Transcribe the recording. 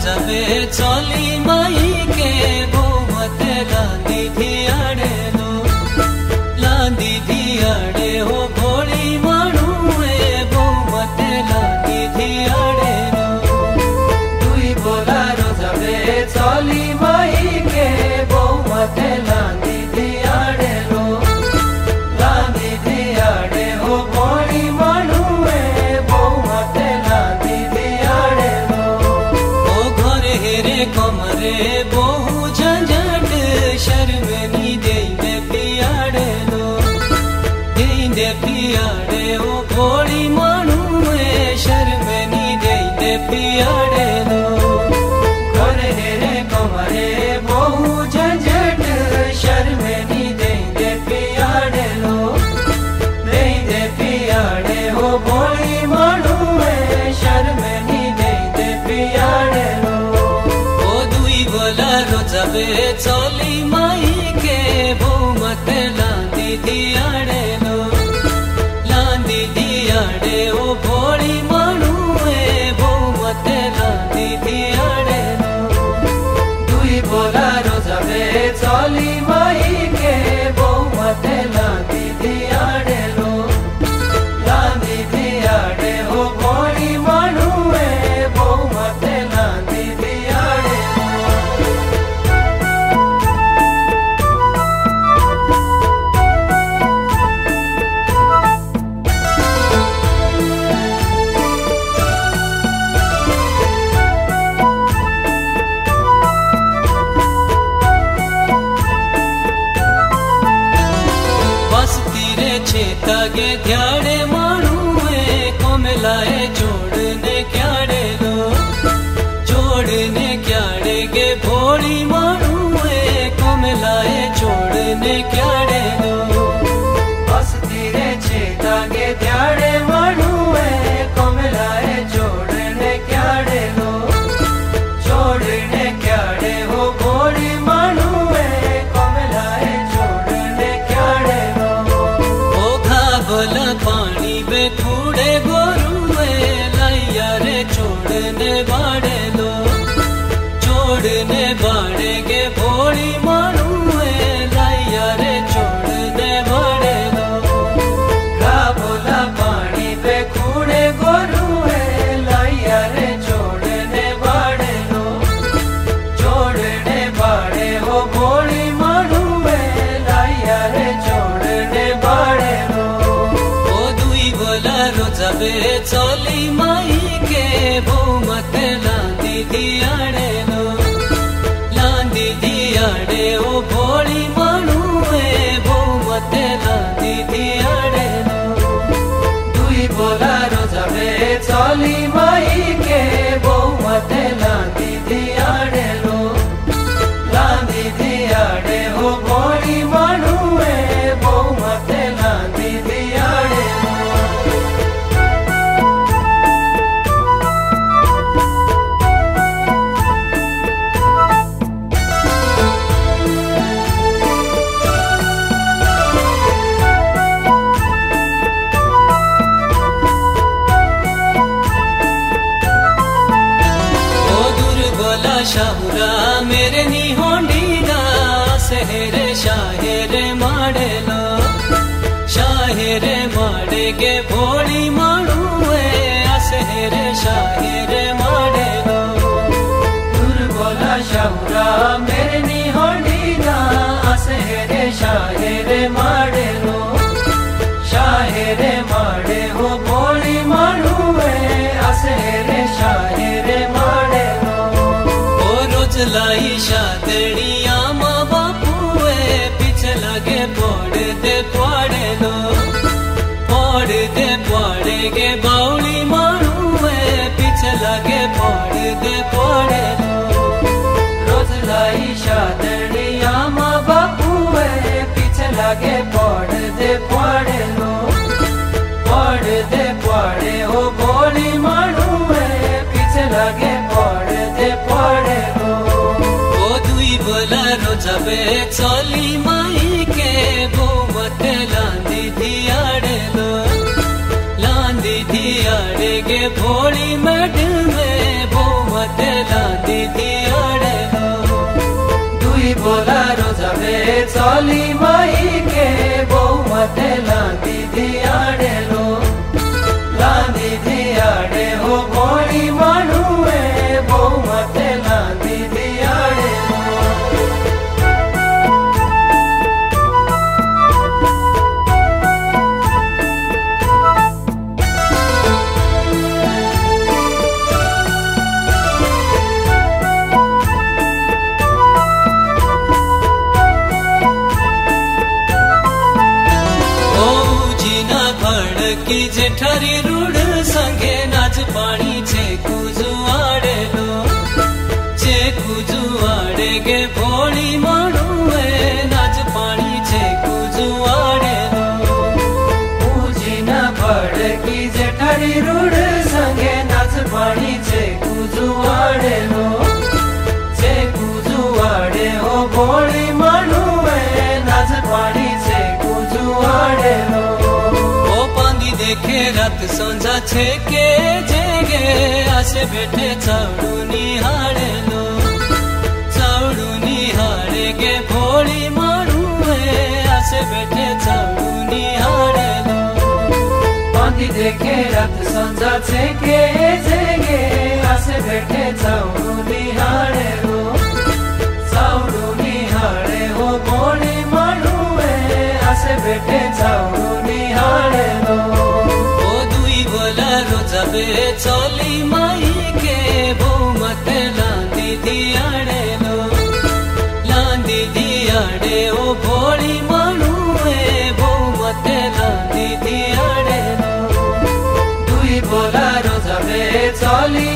रोजाबे चली माई के बहुमत लांदी धियाड़े लो लांदी धियाड़े हो भोली मानुए बहुमत लांदी धियाड़े लो तुई बोला रोजाबे चली माई के बहुमत लांदी धियाड़े लो लांदी धियाड़े हो भोली मानुए बहुमत लांदी धियाड़े लो ओ घरे हेरे कमरे बहु झंझट शर्मनी देंदे पियाड़े लो देंदे पियाड़े ओ भोली मानुए शर्मनी देंदे पियाड़े लो घरे हेरे कमरे बहु झंझट शर्मनी देंदे पियाड़े लो देंदे पियाड़े हो भोली मानुए शर्मनी देंदे पियाड़े लो ओ दुई बोला रोजाबे चली माई के बहुमत लांदी धियाड़े लो लांदी धियाड़े ओ भोली मानुए बहुमत लांदी धियाड़े लो दुई बोला रोजाबे चली माई के बहुमत लांदी धियाड़े लो लांदी धियाड़े हो भोली मानुए बहुमत लांदी धियाड़े बस तीरे छेतागे ध्याड़े मानुए कोमलाए जोड़ने क्याड़े लो जोड़ने क्याड़े गे भोली मानुए कोमलाए जोड़ने क्याड़े लो बस तीरे छेतागे ध्याड़े मानुए कोमलाए जोड़ने क्याड़े लो जोड़ने क्याड़े हो भोली मानुए कोमलाए जोड़ने क्याड़े लो ओ घाबला पानी बे कूड़े गोरुए लाइया रे छोड़ने बाड़े लो छोड़ने बाड़े गे भोली मानुए लाइया रे छोड़ने बाड़े लो घाबला पानी बे कूड़े गोरुए लाइया रे छोड़ने बाड़े लो छोड़ने बाड़े हो भोली मानुए लाइया रे छोड़ने बाड़े लो ओ दुई बोला रोजाबे चली माई के बहुमत लांदी धियाड़े लो लांदी धियाड़े ओ भोली मानुए बहुमत लांदी धियाड़े लो दुई बोला रोजाबे चली माई के बहुमत लांदी धियाड़े लो लांदी धियाड़े हो भोली मानुए बहुमत लांदी धियाड़े लो ओ दुर्बला शाहुरा मेरे नी होंडीदा सहरे शाहेरे माड़े लो शाहेरे माड़े गे भोली मानुए असहेरे शाहेरे माड़े लो दुर्बला शाहुरा मेरे नी होंडीदा असहेरे शाहेरे माड़े लो शाहेरे माड़े हो भोली मानुए असहेरे शाहेरे माड़े लो ओ रोज लाई शादड़िया माँ बापुए पीछे लगे पौड़ दे पौड़े लो पौड़ दे पौड़े गे बाउली मानुए पीछे लगे पौड़ दे पौड़े लो रोज लाई शादड़िया माँ बापुए पीछे लगे पौड़ दे पौड़े लो पौड़ दे पौड़े हो भोली मानुए पीछे लगे पौड़ दे पौड़े लो ओ दुई बोला रोजाबे चली माई के बहुमत लांदी धियाड़े लो लांदी धियाड़े गे भोली मड में बहुमत मते लांदी दियाड़े लो दुई बोलारो जाबे चली माई के बहु मते लांदी दियाड़े लो लांदी दियाड़े हो भोली मानुए बहु मते लांदी दियाड़े लो की जेठारी रूढ़ संगे नाच पानी छे कुजुआड़े लो छे कुजुआड़े गे भोली मानुए नाच पानी छे कुजुआड़े लो पूजी न पड़ की जेठारी रूढ़ संगे नाच पानी छे कुजुआड़े लो छे कुजुआड़े हो भोली मानुए नाच पानी छे कुजुआड़े लो देखे रात संजा छे के जेगे आसे बैठे चावड़ू निहाड़े लो चावड़ू निहाड़े गे भोली मानुए आसे बैठे चावड़ू निहाड़े लो पानी देखे रात संजा छे के जेगे आसे बैठे चावड़ू निहाड़े लो चावड़ू निहाड़े हो भोली मानुए आसे बैठे चावड़ू निहाड़े लो जाबे चली माई के बहु मते लांदी दियाड़े लो लांदी दियाड़े ओ भोली मानुए बहु मते लांदी दियाड़े लो दुई बोलारो जाबे चली